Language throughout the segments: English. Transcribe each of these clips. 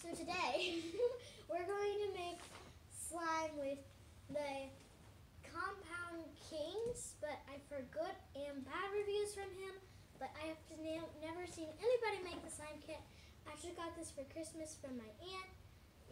So today, we're going to make slime with the Compound Kings, but I've heard good and bad reviews from him, but I have never seen anybody make the slime kit. I actually got this for Christmas from my aunt,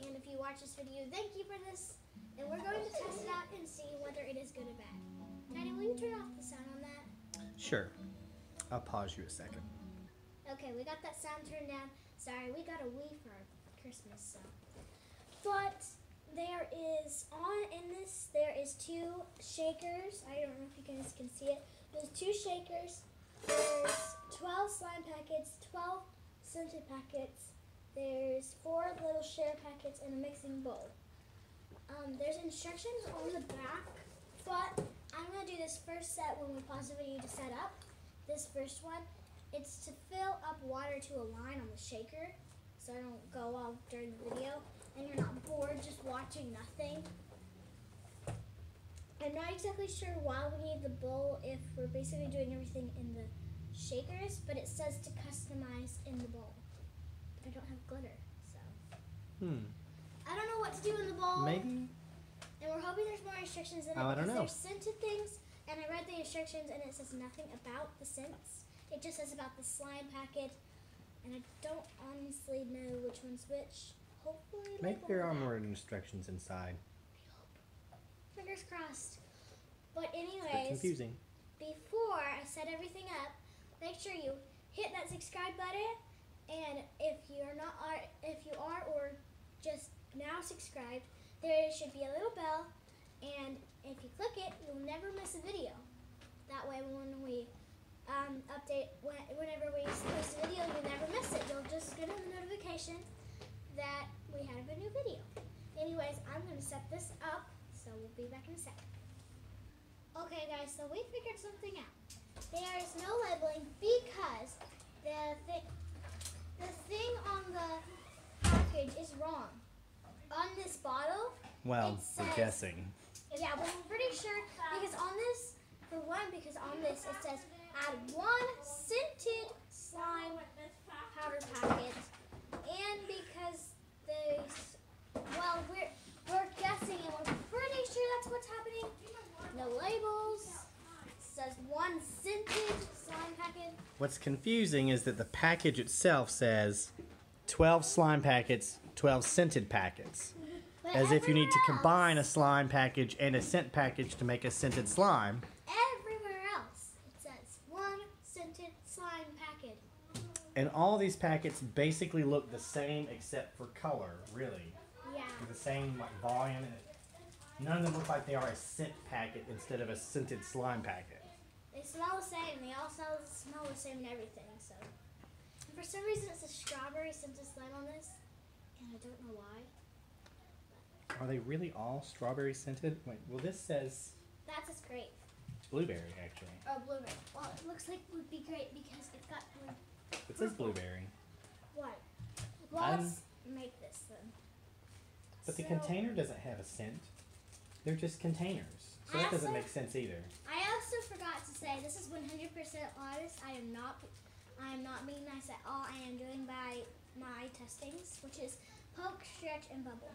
and if you watch this video, thank you for this. And we're going to test it out and see whether it is good or bad. Daddy, will you turn off the sound on that? Sure. I'll pause you a second. Okay, we got that sound turned down. Sorry, we got a Wii for Christmas, so. But there is, there is 2 shakers. I don't know if you guys can see it. There's 2 shakers. There's 12 slime packets, 12 scented packets. There's 4 little share packets and a mixing bowl. There's instructions on the back, but I'm going to do this first set when we pause the video to set up. This first one, it's to fill up water to a line on the shaker, so I don't go off during the video, and you're not bored just watching nothing. I'm not exactly sure why we need the bowl if we're basically doing everything in the shakers, but it says to customize in the bowl. But I don't have glitter, so. I don't know what to do in the bowl. Maybe. And we're hoping there's more instructions in it I don't know. There's scented things, and I read the instructions and it says nothing about the scents. It just says about the slime packet, and I don't honestly know which one's which. Hopefully, Maybe there are more instructions inside. I hope. Fingers crossed. But anyways, It's a bit confusing. Before I set everything up, make sure you hit that subscribe button, and if you are or just now subscribed, there should be a little bell, and if you click it, you'll never miss a video. That way when we whenever we post a video, you'll never miss it. You'll just get a notification that we have a new video. Anyways, I'm going to set this up, so we'll be back in a second. Okay guys, so we figured something out. There is no labeling because the thing on the package is wrong. On this bottle, Well, it says, we're guessing. Yeah, but we're pretty sure because on this, because on this it says add 1 scented slime powder packet, and because we're guessing and we're pretty sure that's what's happening. No labels. It says 1 scented slime packet. What's confusing is that the package itself says 12 slime packets, 12 scented packets. But As if you need to everywhere combine a else- slime package and a scent package to make a scented slime. Everywhere else, it says 1 scented slime packet. And all these packets basically look the same except for color, really. Yeah. They're the same like volume. None of them look like they are a scent packet instead of a scented slime packet. They smell the same. They all smell the same and everything. So, and for some reason, it's a strawberry scented slime on this, and I don't know why. Are they really all strawberry scented? Wait, well this says That says grape. blueberry actually. Or blueberry. Well, it looks like it would be great because it's got blue. It says blueberry. What? Well, let's make this then. But the So- container doesn't have a scent. They're just containers. So that doesn't make sense either. I also forgot to say this is 100% honest. I am not being nice at all. I am doing by my testings, which is poke, stretch, and bubble.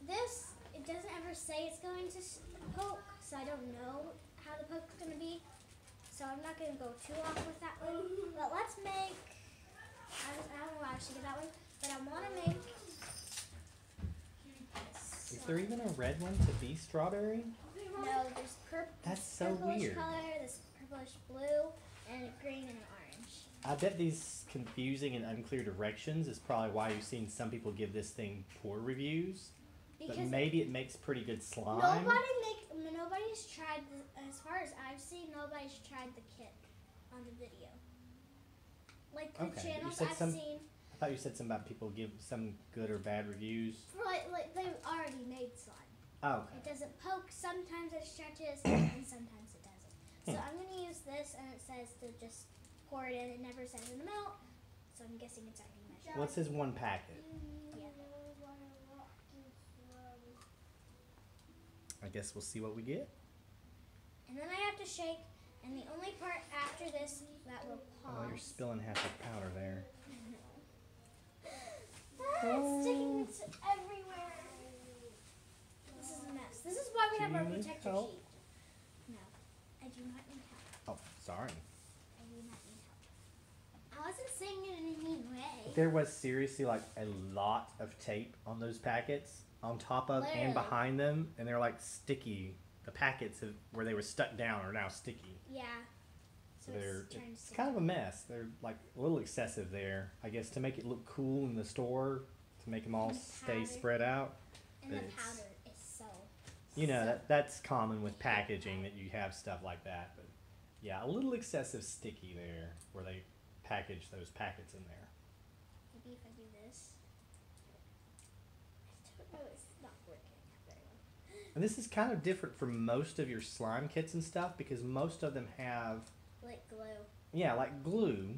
This, it doesn't ever say it's going to poke, so I don't know how the poke's going to be. So I'm not going to go too off with that one. But let's make, I don't know why I should get that one, but I want to make this. Is there even a red one to be strawberry? No, there's That's so purplish weird. color, this purplish blue, and a green and an orange. I bet these confusing and unclear directions is probably why you've seen some people give this thing poor reviews. But maybe it makes pretty good slime. Nobody's tried, as far as I've seen, nobody's tried the kit on the video. Like the channels I've seen. I thought you said something about people give some good or bad reviews. Like they've already made slime. Oh, okay. It doesn't poke, sometimes it stretches, and sometimes it doesn't. So I'm going to use this, and it says to just pour it in. It never says an amount, so I'm guessing it's already measured. What says 1 packet? Yeah. I guess we'll see what we get. And then I have to shake, and the only part after this that will pause. Oh, you're spilling half the powder there. It's sticking to everywhere. This is a mess. This is why we have our protector sheet. No, I do not need help. Oh, sorry. I do not need help. I wasn't saying it in a mean way. There was seriously like a lot of tape on those packets, on top of and behind them, and they're like sticky. The packets where they were stuck down are now sticky. Yeah. So it's kind of a mess. They're like a little excessive there, I guess, to make it look cool in the store, to make them all stay spread out. And the powder is so. You know, that's common with packaging, that you have stuff like that. But yeah, a little excessive sticky there where they package those packets in there. Maybe if I do this. I don't know, it's not working very well. And this is kind of different from most of your slime kits and stuff, because most of them have like glue. Yeah, like glue.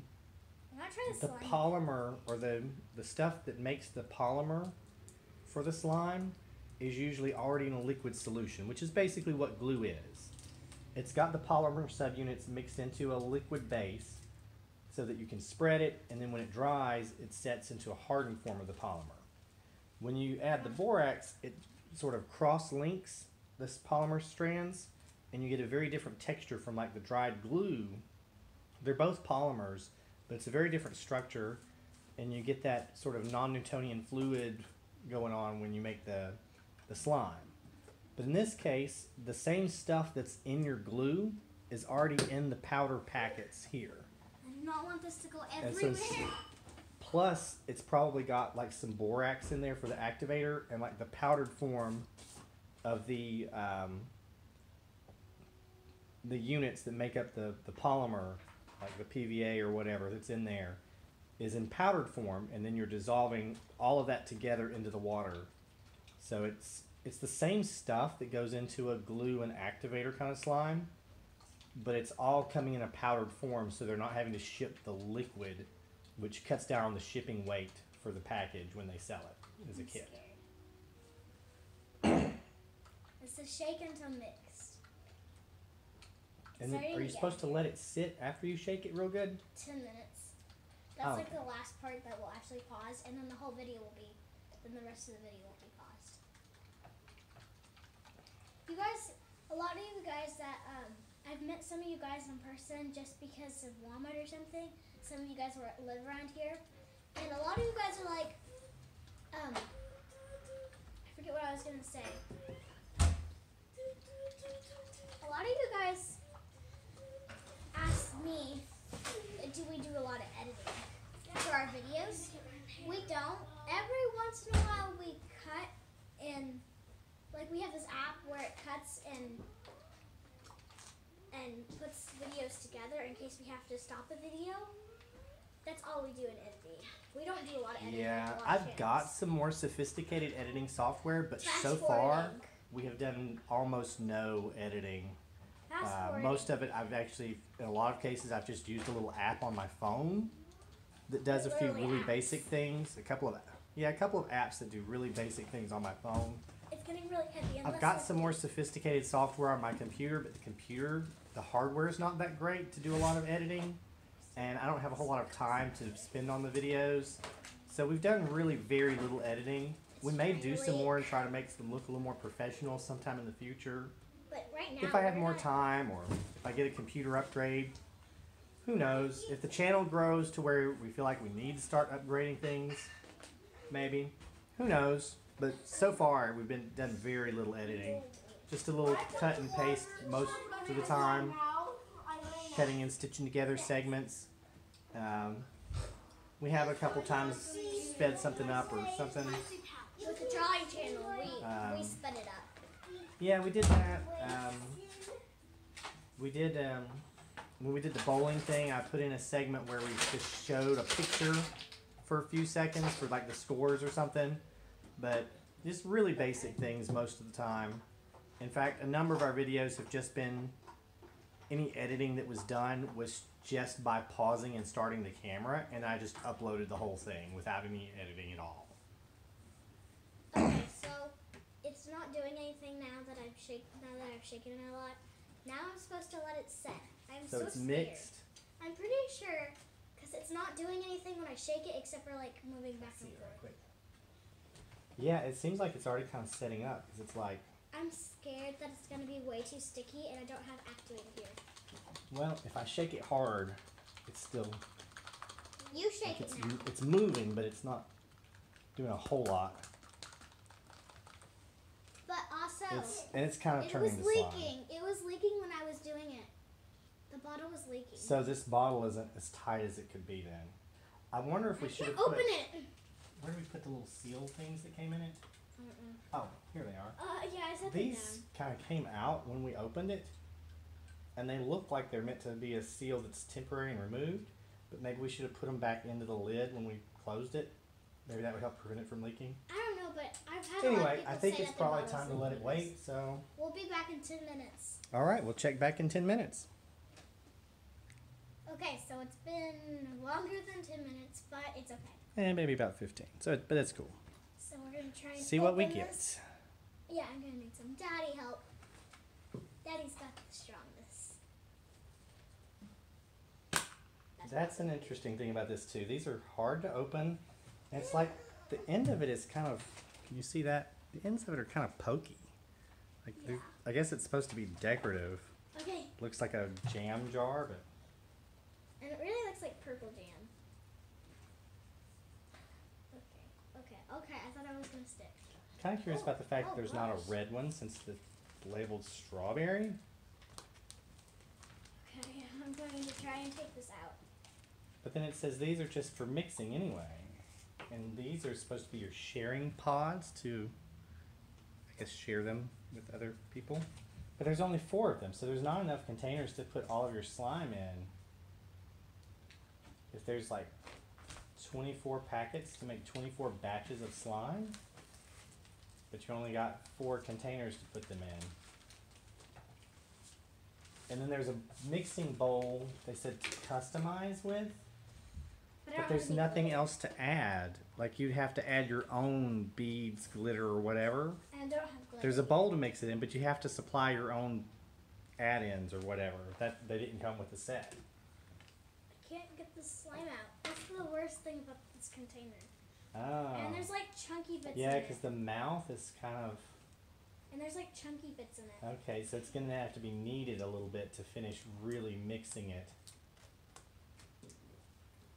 I'm not trying to the polymer or the stuff that makes the polymer for the slime is usually already in a liquid solution, which is basically what glue is. It's got the polymer subunits mixed into a liquid base so that you can spread it, and then when it dries, it sets into a hardened form of the polymer. When you add the borax, it sort of cross-links this polymer strands, and you get a very different texture from like the dried glue. They're both polymers, but it's a very different structure, and you get that sort of non-Newtonian fluid going on when you make the slime. But in this case, the same stuff that's in your glue is already in the powder packets here. I do not want this to go everywhere. Plus, it's probably got like some borax in there for the activator, and like the powdered form of the units that make up the polymer, like the PVA or whatever that's in there, is in powdered form, and then you're dissolving all of that together into the water. So it's the same stuff that goes into a glue and activator kind of slime, but it's all coming in a powdered form, so they're not having to ship the liquid, which cuts down on the shipping weight for the package when they sell it as a kit. It's a shake until mixed. And then, are you supposed to let it sit after you shake it real good? 10 minutes. That's like the last part that will actually pause, and then the whole video will be, then the rest of the video will be paused. You guys, a lot of you guys that, I've met some of you guys in person just because of Walmart or something. Some of you guys live around here. And a lot of you guys are like, I forget what I was going to say. A lot of you guys ask me, do we do a lot of editing for our videos? We don't. Every once in a while we cut, and like we have this app where it cuts and puts videos together in case we have to stop a video. That's all we do in editing. We don't do a lot of editing. Yeah, I've got some more sophisticated editing software, but so far we have done almost no editing. Most of it, I've actually, in a lot of cases, I've just used a little app on my phone that does a few really basic things. A couple of apps that do really basic things on my phone. It's getting really heavy. I've got some more sophisticated software on my computer, but the hardware is not that great to do a lot of editing, and I don't have a whole lot of time to spend on the videos. So we've done really very little editing. We may do some more and try to make them look a little more professional sometime in the future. But right now, if I have more time, or if I get a computer upgrade, who knows? If the channel grows to where we feel like we need to start upgrading things, maybe. Who knows? But so far, we've done very little editing. Just a little cut and paste most of the time. Cutting and stitching together segments. We have a couple times sped something up or something. With the drawing channel, we sped it up. Yeah, we did that. When we did the bowling thing, I put in a segment where we just showed a picture for a few seconds for like the scores or something. But just really basic things most of the time. In fact, a number of our videos have just been, any editing that was done was just by pausing and starting the camera, and I just uploaded the whole thing without any editing at all. Okay, so it's not doing anything now that I've shaken it a lot. Now I'm supposed to let it set. I'm so it's scared. Mixed. I'm pretty sure, because it's not doing anything when I shake it except for like moving back and forth. Yeah, it seems like it's already kind of setting up because it's like, I'm scared that it's gonna be way too sticky, and I don't have activator here. well, if I shake it hard, it's still, You shake it now. it's moving, but it's not doing a whole lot. But also, It's kind of it turning was to slime. leaking. It was leaking when I was doing it. The bottle was leaking. So this bottle isn't as tight as it could be then. I wonder if we should have open it. Where did we put the little seal things that came in it? Oh, here they are. Yeah, I set them These down. kind of came out when we opened it, and they look like they're meant to be a seal that's temporary and removed, but maybe we should have put them back into the lid when we closed it. Maybe that would help prevent it from leaking. I don't know, but I've had a lot of Anyway, people I think say it's that their probably bottles time to leak let it like this. wait, so. We'll be back in 10 minutes. All right, we'll check back in 10 minutes. Okay, so it's been longer than 10 minutes, but it's okay. And maybe about 15, but it's cool. So we're going to try and See what we open get. this. Yeah, I'm going to need some daddy help. Daddy's got the strongest. That's an interesting thing about this too. These are hard to open, and it's like the end of it is kind of, can you see that? The ends of it are kind of pokey. Like Yeah. I guess it's supposed to be decorative. Okay, Looks like a jam jar, but and it really looks like purple jam. Okay, I thought I was going to stick. kind of curious about the fact that Oh, there's not gosh. a red one since it's labeled strawberry. Okay, I'm going to try and take this out. But then it says these are just for mixing anyway. And these are supposed to be your sharing pods to, I guess, share them with other people. But there's only 4 of them, so there's not enough containers to put all of your slime in. If there's like 24 packets to make 24 batches of slime, but you only got 4 containers to put them in. And then there's a mixing bowl they said to customize with. I But don't there's have any nothing glitter. else to add. Like you'd have to add your own beads, glitter, or whatever. And I don't have glitter. There's a bowl to mix it in, but you have to supply your own add-ins or whatever. That they didn't come with the set. I can't get the slime out. That's the worst thing about this container. Oh. And there's like chunky bits Yeah, in because it. the mouth is kind of And there's like chunky bits in it. okay. So it's gonna have to be kneaded a little bit to finish really mixing it.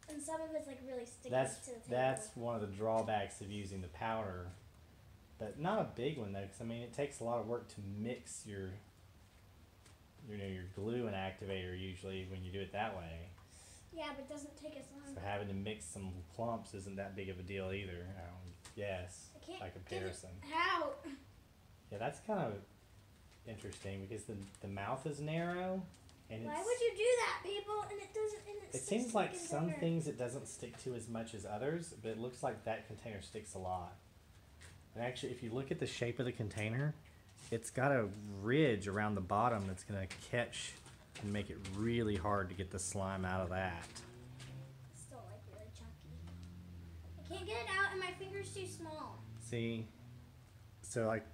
And some of it's like really sticky That's to the table. that's one of the drawbacks of using the powder, but not a big one though. Because I mean, it takes a lot of work to mix your your glue and activator usually when you do it that way. Yeah, but it doesn't take as long. So having to mix some clumps isn't that big of a deal either. Yes, I can't by comparison. Get it out. Yeah, that's kind of interesting because the mouth is narrow, and Why it's, would you do that, people? And it doesn't. And it sticks seems to the like some container. things it doesn't stick to as much as others, but it looks like that container sticks a lot. And actually, if you look at the shape of the container, it's got a ridge around the bottom that's going to catch and make it really hard to get the slime out of that. It's still like really chunky. I can't get it out, and my finger's too small. See, so like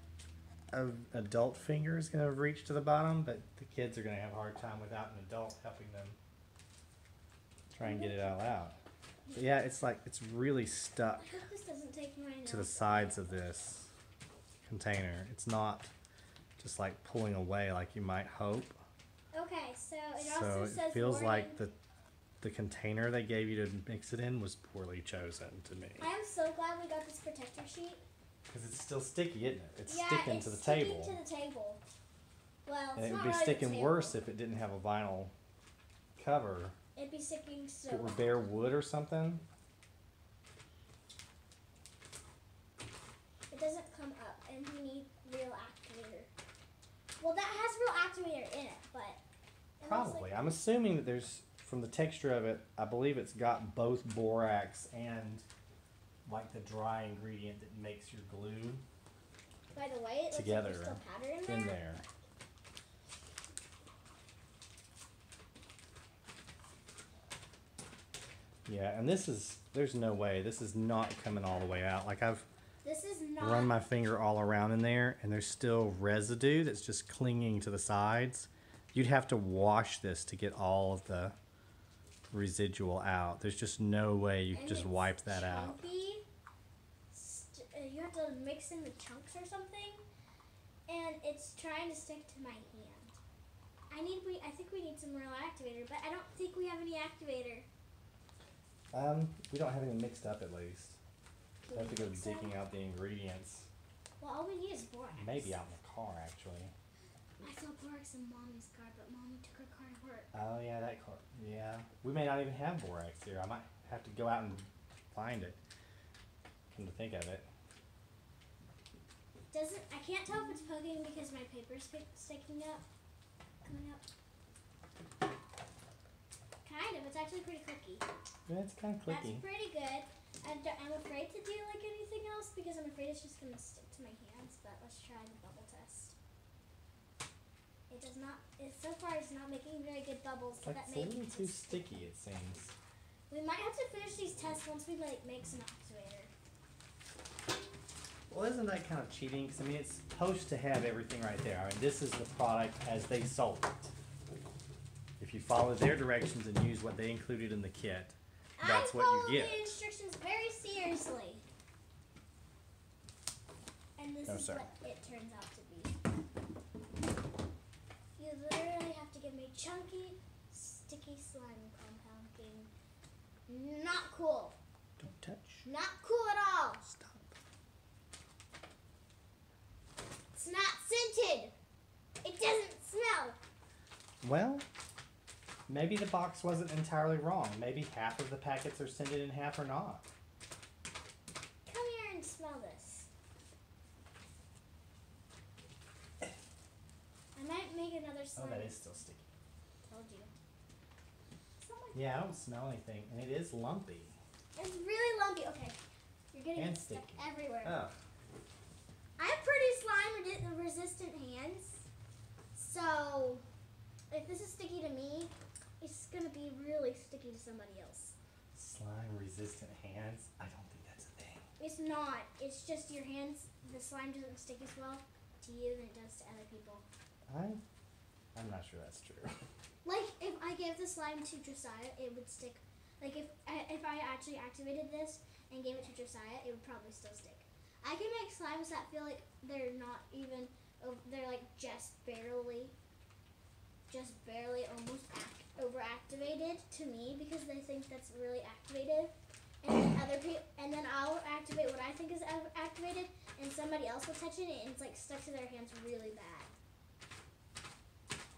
an adult finger is going to reach to the bottom, but the kids are going to have a hard time without an adult helping them try and get it all out. But yeah, it's like it's really stuck I hope this doesn't take my to the nails. sides of this container. It's not just like pulling away like you might hope. Okay, so it So also it says feels warning. like the container they gave you to mix it in was poorly chosen to me. I am so glad we got this protector sheet. Because it's still sticky, isn't it? It's Yeah, sticking it's to the sticking table. to the table. Well, it's And it not would be really sticking the worse table. if it didn't have a vinyl cover. It'd be sticking so. If it were bare wood or something. It doesn't come up, and we need real activator. Well, that has real activator in it, but it looks Probably. like- I'm assuming that there's, from the texture of it, I believe it's got both borax and like the dry ingredient that makes your glue By the way, it looks together like there's still powder in there. in there. Yeah, and this is, there's no way, this is not coming all the way out. Like I've This is not. run my finger all around in there and there's still residue that's just clinging to the sides. You'd have to wash this to get all of the residual out. There's just no way you and could just it's wipe that out. chunky, you have to mix in the chunks or something, and it's trying to stick to my hand. I think we need some real activator, but I don't think we have any activator. We don't have any mixed up at least. Do I have we to go think so? digging out the ingredients. Well, all we need is borax. Maybe out in the car actually. I saw borax in Mommy's car, but Mommy took her car to work. Oh yeah, that car. Yeah, we may not even have borax here. I might have to go out and find it. Come to think of it. I can't tell if it's poking because my paper's sticking up, coming up. Kind of. It's actually pretty clicky. Yeah, it's kind of clicky. That's pretty good. I'm afraid to do like anything else because I'm afraid it's just gonna stick to my hands. But let's try the bubble test. It does not. So far, it's not making very good bubbles. So that It's a may little be too sticky, it seems. We might have to finish these tests once we make some activator. Well, isn't that kind of cheating? 'Cause I mean, it's supposed to have everything right there. I mean, this is the product as they sold it. If you follow their directions and use what they included in the kit, that's what you get. I follow the instructions very seriously. And this is sir. what it turns out to be. You literally have to give me chunky, sticky slime, Compound King. Not cool. Don't touch. Not cool at all. Stop. It's not scented. It doesn't smell. Well, maybe the box wasn't entirely wrong. Maybe half of the packets are scented and half are not. Come here and smell this. I might make another slime. Oh, that is still sticky. Told you. Smell like Yeah, I don't smell anything, and it is lumpy. It's really lumpy. Okay, you're getting And it stuck sticky. everywhere. Oh. I have pretty slime resistant hands, so if this is sticky to me, it's gonna be really sticky to somebody else. Slime resistant hands? I don't think that's a thing. It's not. It's just your hands. The slime doesn't stick as well to you than it does to other people. I'm not sure that's true. Like if I gave the slime to Josiah, it would stick. Like if I actually activated this and gave it to Josiah, it would probably still stick. I can make slimes that feel like they're not even. They're like just barely almost overactivated to me because they think that's really activated. And then I'll activate what I think is activated, and somebody else will touch it, and it's like stuck to their hands really bad.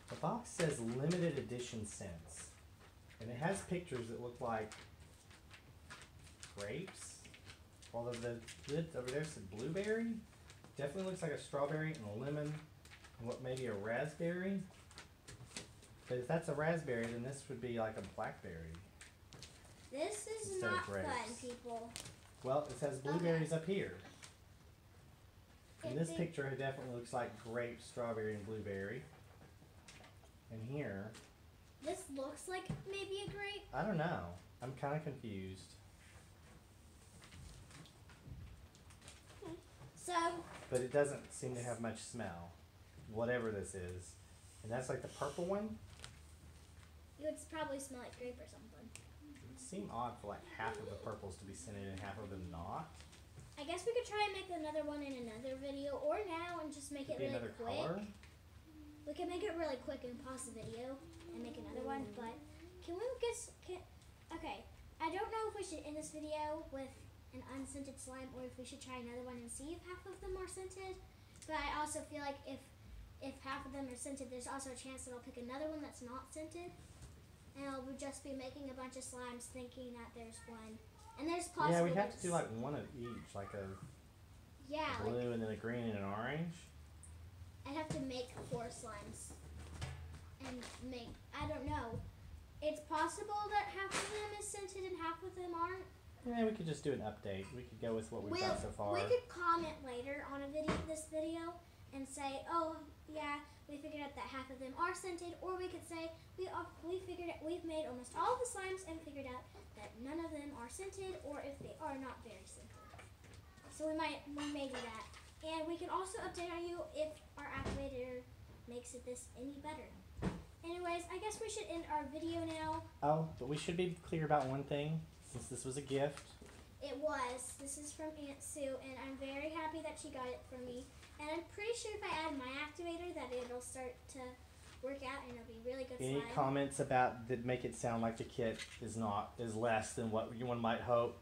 The box says limited edition scents, and it has pictures that look like grapes. Although the lid over there said blueberry, definitely looks like a strawberry and a lemon, and what maybe a raspberry. But if that's a raspberry, then this would be like a blackberry. This is Instead of not fun, grapes. people. Well, it says blueberries up here. And this It- picture it definitely looks like grape, strawberry, and blueberry. And here, This looks like maybe a grape. I don't know. I'm kind of confused. So But it doesn't seem to have much smell, whatever this is. And that's like the purple one. it would probably smell like grape or something. It would seem odd for like half of the purples to be scented and half of them not. I guess we could try and make another one in another video, or now and just make it Could be really another quick. color. We can make it really quick and pause the video and make another one. But can we okay, I don't know if we should end this video with an unscented slime or if we should try another one and see if half of them are scented. But I also feel like if half of them are scented, there's also a chance that I'll pick another one that's not scented. And I'll just be making a bunch of slimes thinking that there's one. And there's possible. Yeah, we have to do like one of each, like a yeah, blue and then a green and an orange. I'd have to make 4 slimes. And I don't know. It's possible that half of them is scented and half of them aren't. Yeah, we could just do an update. We could go with what we've got so far. We could comment later on this video and say, oh yeah, we figured out that half of them are scented, or we could say we've made almost all the slimes and figured out that none of them are scented, or if they are not very scented. So we may do that, and we can also update on you if our activator makes it any better. Anyways, I guess we should end our video now. Oh, but we should be clear about one thing, since this was a gift. It was. This is from Aunt Sue, and I'm very happy that she got it for me. And I'm pretty sure if I add my activator that it'll start to work out and it'll be really good Any slime. comments about that make it sound like the kit is less than what one might hope?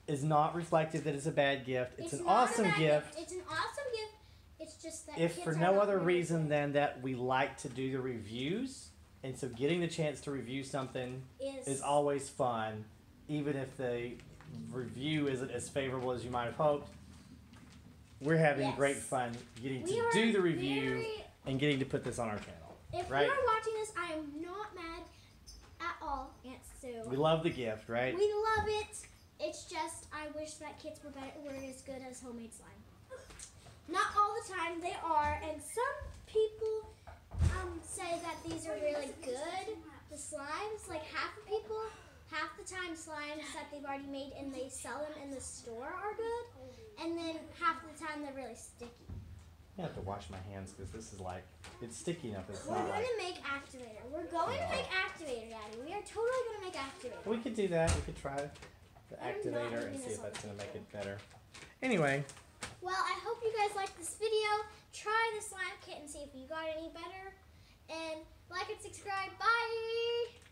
Is not reflective that it's a bad gift. It's an awesome gift. It's an awesome gift. It's just that If kits for are no not other really reason good. than that we like to do the reviews, and so getting the chance to review something is always fun, even if the review isn't as favorable as you might have hoped. We're having great fun getting to do the review and getting to put this on our channel. If right? you are watching this, I am not mad at all, Aunt Sue. We love the gift, right? We love it. It's just I wish that kits were as good as homemade slime. Not all the time, they are, and some people say that these are really good. The slimes, like half the time slimes that they've already made and they sell them in the store are good, and then half the time they're really sticky. I have to wash my hands because this is like, it's sticky enough. It's We're not going like, to make activator. We're going to make activator, Daddy. We are totally going to make activator. we could do that. We could try the activator and see if that's going to make it better. Anyway. Well, I hope you guys liked this video. Try the slime kit and see if you got any better. And like and subscribe. Bye!